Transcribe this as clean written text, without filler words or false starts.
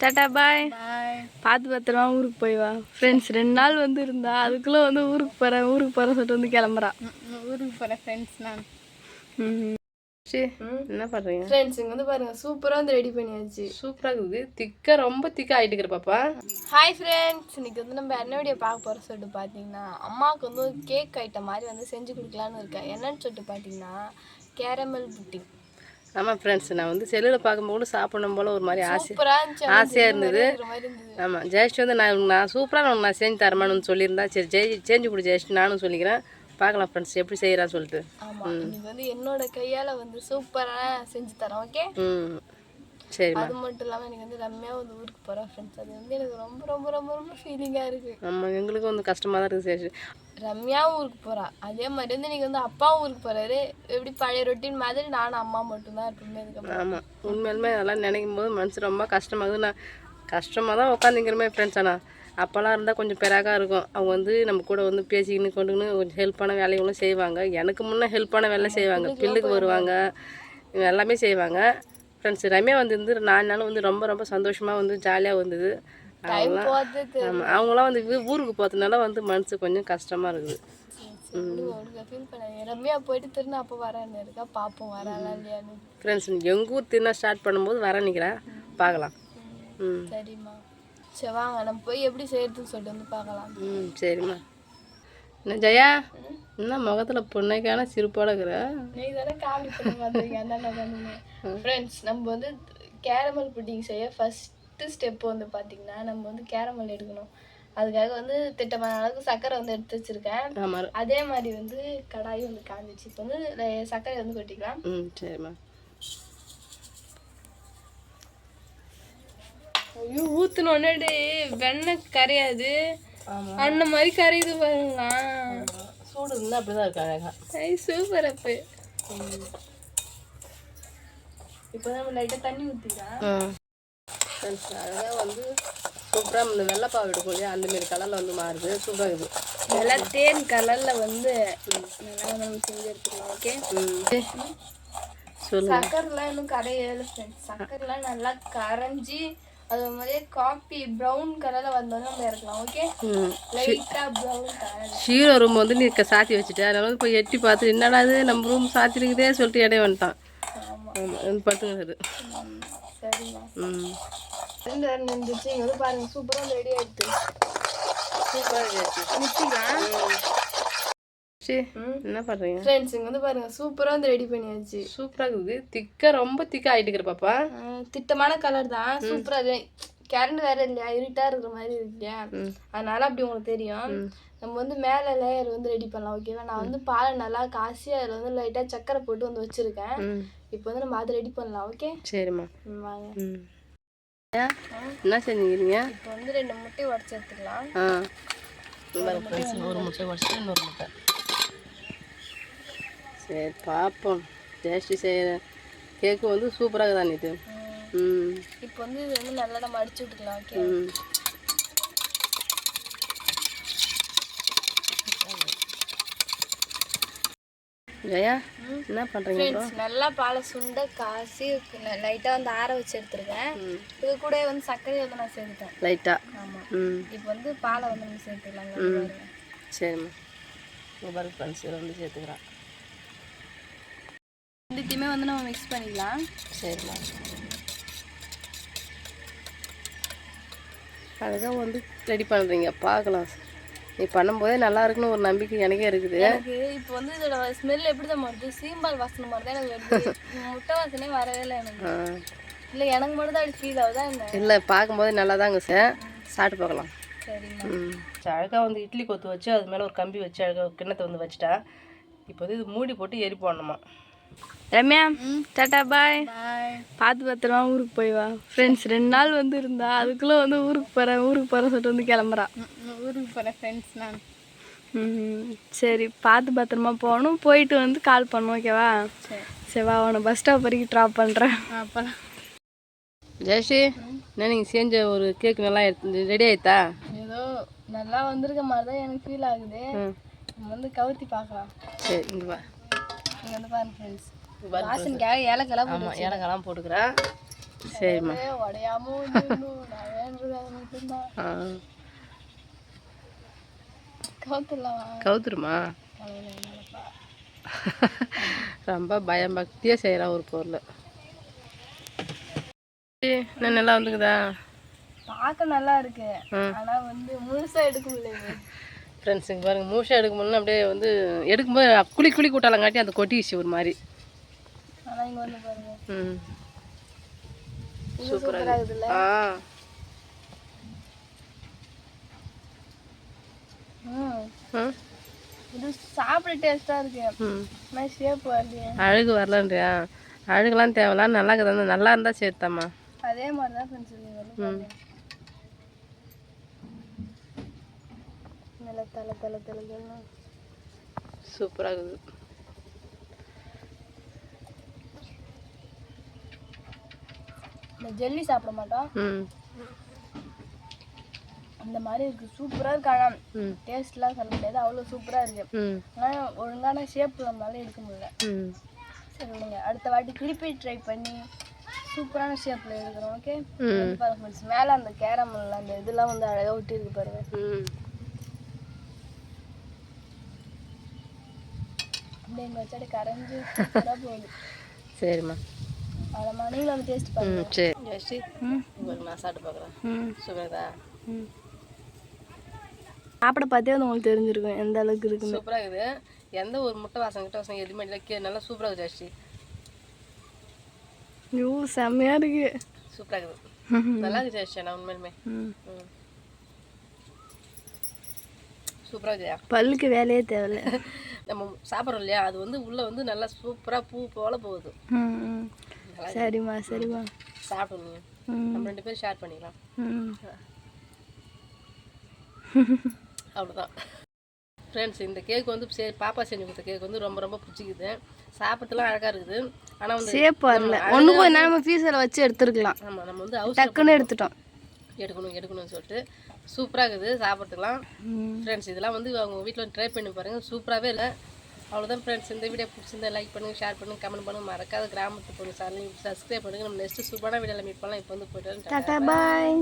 Tata பாய். பார்த்து பத்திரமா ஊருக்கு போய் வா. ஃப்ரெண்ட்ஸ் 2 நாள் வந்து இருந்தா அதுக்குள்ளே வந்து ஊருக்கு போகிறேன் சொல்லிட்டு வந்து கிளம்புறா. ஊருக்கு போகிறேன் ஃப்ரெண்ட்ஸ் நான். என்ன பண்ணுறீங்க ஃப்ரெண்ட்ஸ்? இங்கே வந்து பாருங்கள், சூப்பராக வந்து ரெடி பண்ணியாச்சு. சூப்பராக இருக்குது. ரொம்ப திக்காக ஆகிட்டுக்கிற பாப்பா. ஹாய் ஃப்ரெண்ட்ஸ், இன்னைக்கு வந்து நம்ம என்ன வீடியோ பார்க்க போகிறோம் சொல்லிட்டு பார்த்தீங்கன்னா, அம்மாவுக்கு வந்து ஒரு கேக் ஐட்டம் மாதிரி வந்து செஞ்சு கொடுக்கலான்னு இருக்கேன். என்னன்னு சொல்லிட்டு பார்த்தீங்கன்னா, கேரமல் புட்டிங். ஆமாம் ஃப்ரெண்ட்ஸ், நான் வந்து செல்லில் பார்க்கும்போது சாப்பிடணும் போல் ஒரு மாதிரி ஆசையாக இருந்தது. ஆமாம், ஜெயஸ்ட் வந்து நான் சூப்பராக நான் செஞ்சு தரமானு சொல்லியிருந்தா, சரி செஞ்சு கொடு ஜெயஸ்ட் நானும் சொல்லிக்கிறேன். பார்க்கலாம் ஃப்ரெண்ட்ஸ் எப்படி செய்கிறான்னு சொல்லிட்டு. ஆமாம், இன்னைக்கு வந்து என்னோட கையால் வந்து சூப்பராக செஞ்சு தரேன். ஓகே, சரி. அது மட்டும் இல்லாமல் எனக்கு வந்து ரம்யா வந்து ஊருக்கு போகிறேன் ஃப்ரெண்ட்ஸ். அது வந்து எனக்கு ரொம்ப ரொம்ப ரொம்ப ரொம்ப ஃபீலிங்காக இருக்குது. ஆமாம், எங்களுக்கும் வந்து கஷ்டமாக தான் இருக்குது. சரி, ரம்யாவும் ஊருக்கு போகிறா, அதே மாதிரி வந்து நீங்கள் வந்து அப்பாவும் ஊருக்கு போகிறாரு. எப்படி பழைய ரொட்டீன் மாதிரி நானும் அம்மா மட்டும்தான் இருப்போமே இதுக்கப்புறம். ஆமாம், உண்மையிலுமே அதெல்லாம் நினைக்கும் போது மனசு ரொம்ப கஷ்டமாகுது. நான் கஷ்டமாக தான் உட்காந்துங்கிறமே ஃப்ரெண்ட்ஸ். ஆனால் அப்போல்லாம் இருந்தால் கொஞ்சம் பெராக இருக்கும். அவங்க வந்து நம்ம கூட வந்து பேசிக்கின்னு கொண்டுக்கின்னு கொஞ்சம் ஹெல்ப்பான வேலைகளும் செய்வாங்க. எனக்கு முன்னே ஹெல்ப்பான வேலை செய்வாங்க, பில்லுக்கு வருவாங்க, எல்லாமே செய்வாங்க ஃப்ரெண்ட்ஸ். ரம்யா வந்து 4 நாளும் வந்து ரொம்ப ரொம்ப சந்தோஷமாக வந்து ஜாலியாக வந்தது. ஆமாம், அவங்களாம் வந்து ஊருக்கு போகிறதுனால வந்து மனசு கொஞ்சம் கஷ்டமாக இருக்குது. ரம்யா போயிட்டு திரும்ப அப்போ வரேன்னு இருக்கா, பார்ப்போம் வராளா இல்லையான்னு. ஃப்ரெண்ட்ஸ், எங்கள் ஊர் திரும்ப ஸ்டார்ட் பண்ணும்போது வரேன் நிற்கிறேன், பார்க்கலாம். சரிம்மா, சரி வாங்க நம்ம போய் எப்படி செய்யறதுன்னு சொல்லிட்டு வந்து பார்க்கலாம். சரிம்மா. என்ன ஜெயா, என்ன முகத்தில் பொண்ணைக்கான சிரிப்போட இருக்கிற? நீ தானே காமெடி பண்ணி பார்த்துருக்கேன். ஃப்ரெண்ட்ஸ், நம்ம வந்து கேரமல் புட்டிங் செய்ய ஃபஸ்ட்டு ஸ்டெப்பு வந்து பார்த்திங்கன்னா, நம்ம வந்து கேரமல் எடுக்கணும். அதுக்காக வந்து திட்டமான அளவுக்கு சர்க்கரை வந்து எடுத்து வச்சுருக்கேன். அதே மாதிரி வந்து கடாயும் வந்து காஞ்சிச்சு. இப்போ வந்து சர்க்கரை வந்து கொட்டிக்கலாம். சரிம்மா. ஐயோ, ஊற்றினோடனே வெண்ணெய் கரையாது, அந்த மாதிரி கரையுது பாருங்களா. சூடு இருந்தால் அப்படி தான் இருக்கு அழகா. சூப்பர். அப்போ இப்போ நம்ம லைட்டாக தண்ணி ஊற்றிக்கலாம். அழகாக வந்து சூப்பராக இந்த வெள்ளைப்பாவு எடுக்கும் இல்லையா, அந்தமாரி கலரில் வந்து மாறுது. சூப்பராக இருக்குது. நல்லா தேன் கலரில் வந்து நல்லா நம்ம செஞ்சு எடுத்துக்கலாம். ஓகே, சர்க்கரைலாம் இன்னும் கரையல ஃப்ரெண்ட்ஸ். சர்க்கரைலாம் நல்லா கரைஞ்சி அது மாதிரியே காஃபி ப்ரௌன் கலரில் வந்தோன்னு நம்ம இறக்கலாம். ஓகே, லைட்டாக ப்ரௌன் கலர். ஷீரோ ரூம் வந்து நீ சாத்தி வச்சுட்டு அதனால வந்து போய் எட்டி பார்த்து என்னடா அது நம்ம ரூம் சாத்திருக்குதே சொல்லிட்டு இடையே வந்துட்டான். ஆமாம், பட்டுங்கிறது. சரிம்மா. நின்றுச்சு. இங்கே வந்து பாருங்க, சூப்பராக ரெடி ஆகிடுச்சு. சூப்பராக ரெடி ஆகிடுச்சு. நிச்சயம். என்ன பண்ணுறீங்க ஃப்ரெண்ட்ஸ்? இங்கே வந்து பாருங்க, சூப்பராக வந்து ரெடி பண்ணியாச்சு. சூப்பராக இருக்குது. ரொம்ப திக்காக ஆகிட்டுக்கிற பாப்பா. திட்டமான கலர் தான். சூப்பராக கரண்ட் வேற இல்லையா, இருட்டாக இருக்கிற மாதிரி இருக்கு இல்லையா, அதனால அப்படி உங்களுக்கு தெரியும். நம்ம வந்து மேலே லேயர் வந்து ரெடி பண்ணலாம். ஓகேவா? நான் வந்து பாலை நல்லா காய்ச்சி அதில் வந்து லைட்டாக சக்கரை போட்டு வந்து வச்சுருக்கேன். இப்போ வந்து நம்ம அதை ரெடி பண்ணலாம். ஓகே, சரிம்மா, வாங்க. என்ன செஞ்சுக்கிறீங்க? இப்போ வந்து 2 முட்டை உடச்சி எடுத்துக்கலாம். ஒரு முட்டை உடச்சிட்டு இன்னொரு முட்டை. சரி, பார்ப்போம். டேஸ்ட்டு செய்கிற கேக்கு வந்து சூப்பராக தான் இது. இப்போ வந்து இது வந்து நல்லா நம்ம அடிச்சு விட்டுக்கலாம். ஓகே, ஜெயா என்ன பண்ணுறீங்க? நல்லா பாலை சுண்ட காசி லைட்டாக வந்து ஆற வச்சு எடுத்துருக்கேன். இது கூட வந்து சர்க்கரையை வந்து நான் சேர்த்துட்டேன் லைட்டாக. ஆமாம், இப்போ வந்து பாலை வந்து நம்ம சேர்த்துக்கலாம். சரிம்மா, மொபைல் ஃப்ரெண்ட்ஸ் இதை வந்து சேர்த்துக்கிறேன். ரெண்டுத்தையுமே வந்து நம்ம மிக்ஸ் பண்ணிக்கலாம். சரிம்மா. அதுதான் வந்து ரெடி பண்ணுறீங்க, பார்க்கலாம். நீ பண்ணும்போதே நல்லா இருக்குன்னு ஒரு நம்பிக்கை எனக்கே இருக்குது. எனக்கு இப்போ வந்து இதோட ஸ்மெல் எப்படி தான் வருது, சீம்பால் வாசனை மாதிரி தான் எனக்கு வருது. முட்டை வாசனே வரவே இல்லை எனக்கு. இல்லை, எனக்கு மட்டும் தான் அப்படி ஃபீல் ஆகுதா என்ன? இல்லை, பார்க்கும்போதே நல்லா தாங்க சார். சாப்பிட்டு பார்க்கலாம். சரிம்மா. அழகாக வந்து இட்லி கொத்து வச்சு அது மேலே ஒரு கம்பி வச்சு அழகாக கிண்ணத்தை வந்து வச்சுட்டா. இப்போ வந்து இது மூடி போட்டு எரி போடணுமா. ரம்யா, டாட்டா பாய். பார்த்து பத்திரமா ஊருக்கு போய் வா. ஃப்ரெண்ட்ஸ் 2 நாள் வந்து இருந்தா அதுக்குள்ளே வந்து ஊருக்கு போகிறேன் சொல்லிட்டு வந்து கிளம்புறா. ஊருக்கு போகிறேன் ஃப்ரெண்ட்ஸ் நான். சரி, பார்த்து பத்திரமா போகணும். போயிட்டு வந்து கால் பண்ணும். ஓகேவா? சரி வா, உன்னை பஸ் ஸ்டாப் வரைக்கும் ட்ராப் பண்ணுறேன். அப்போலாம் ஜெயஸ்ரீ, என்ன நீங்கள் செஞ்ச ஒரு கேக் நல்லா ரெடி ஆயிட்டா? ஏதோ நல்லா வந்திருக்க மாதிரி தான் எனக்கு ஃபீல் ஆகுது. நம்ம வந்து கவுத்தி பார்க்கலாம். சரி, இங்கே வா. இங்கே வந்து பாருங்க ஃப்ரெண்ட்ஸ், வாசனைக்காக ஏலக்காய்லாம் ஏலக்காய்லாம் போட்டுக்கிறேன். சரிம்மா. உடையாம வந்துடணும். நான் வேண்டது அது மட்டும்தான். ஆ கவுத்துடலாம். கவுத்துருமா? ரொம்ப பயம் பக்தியாக செய்கிறான் ஒரு பொருள். நான் நல்லா வந்துக்குதா? பார்க்க நல்லா இருக்கு, ஆனா வந்து முழுசா எடுக்க முடியல. ஃப்ரெண்ட்ஸ் இங்கே பாருங்க, மூஷா எடுக்க முடியல. அப்படியே வந்து எடுக்கும்போது குழி கூட்டாலங்காட்டி அந்த கொட்டிச்சு ஒரு மாதிரி. ஆனா இங்க வந்து பாருங்க. ம் சூப்பரா இருக்குதுல்ல? ஆ ம் இது சாப்பிட டேஸ்டா இருக்கு. நான் ஷேப் வரலையே. அழகு வரலன்றியா? அழகுலாம் தேவையில்லாம், நல்லா இருக்குதா? நல்லா இருந்தால் சேர்த்தாம்மா. அதே மாதிரி தான் ஃப்ரெண்ட்ஸ் இருக்கு. நல்லா தலை தலை தலை தலை சூப்பராக இருக்குது. இந்த ஜெல்லி சாப்பிட மாட்டோம். அந்த மாதிரி இருக்கு, சூப்பரா இருக்கு. ஆனா டேஸ்ட்லாம் சொல்ல முடியாது, அவ்வளோ சூப்பரா இருக்கு. ஆனால் ஒழுங்கான ஷேப் நம்மளால எடுக்க முடியல. சரி விடுங்க, அடுத்த வாட்டி திருப்பி ட்ரை பண்ணி சூப்பரான ஷேப்ல எடுக்கிறோம். ஓகே பாருங்க, மேலே அந்த கேரமல் அந்த இதெல்லாம் வந்து அழகாக ஒட்டி இருக்கு பாருங்க. அப்படியே எங்கள் வச்சாடி கரைஞ்சி சூப்பராக போகுது. சரிம்மா. அவ்வளோமா, நீங்களும் வந்து டேஸ்ட் பாருங்க. சரி ஜெயஸ்ரீ, உங்களுக்கு நான் சாப்பிட்டு பார்க்குறேன். சூப்பரா சாப்பிட பார்த்தே வந்து உங்களுக்கு தெரிஞ்சிருக்கும் எந்த அளவுக்கு இருக்கு. சூப்பராக இருக்குது. எந்த ஒரு முட்டை வாசம் கிட்ட வாசம் எதுவுமே இல்லை, நல்லா சூப்பராக இருக்குது ஜெயஸ்ரீ. ஐயோ செம்மையா இருக்கு. சூப்பராக இருக்குது, நல்லா இருக்குது ஜெயஸ்ரீ. நான் உண்மையிலுமே சூப்பராக இருக்குதா? பல்லுக்கு வேலையே தேவையில்ல. நம்ம சாப்பிட்றோம் இல்லையா, அது வந்து உள்ளே வந்து நல்லா சூப்பராக பூ போல போகுது. சரிம்மா சரிம்மா, சாப்பிடுங்க. நம்ம 2 பேரும் ஷேர் பண்ணிக்கலாம். அவ்வளோதான் ஃப்ரெண்ட்ஸ். இந்த கேக் வந்து சரி பாப்பா செஞ்சு கொடுத்த கேக் வந்து ரொம்ப ரொம்ப பிடிச்சிக்குது. சாப்பிட்றதுலாம் அழகாக இருக்குது. ஆனால் வந்து ஷேப் வரல. ஒன்று போய் நம்ம ஃபீஸில் வச்சு எடுத்துருக்கலாம். ஆமாம், நம்ம வந்து டக்குன்னு எடுத்துட்டோம். எடுக்கணும்னு சொல்லிட்டு சூப்பராக இருக்குது சாப்பிட்றதுலாம். ஃப்ரெண்ட்ஸ் இதெல்லாம் வந்து அவங்க வீட்டில் ட்ரை பண்ணி பாருங்கள், சூப்பராகவே இல்லை. அவ்வளோதான் ஃப்ரெண்ட்ஸ். இந்த வீடியோ பிடிச்சிருந்தா லைக் பண்ணுங்கள், ஷேர் பண்ணுங்கள், கமெண்ட் பண்ணுங்கள். மறக்காத கிராமத்து பொண்ணு சேனல் சப்ஸ்கிரைப் பண்ணுங்கள். நம்ம நெக்ஸ்ட்டு சூப்பரான வீடியோவில் மீட் பண்ணலாம். இப்போ வந்து போய்ட்டு டாடா பாய்.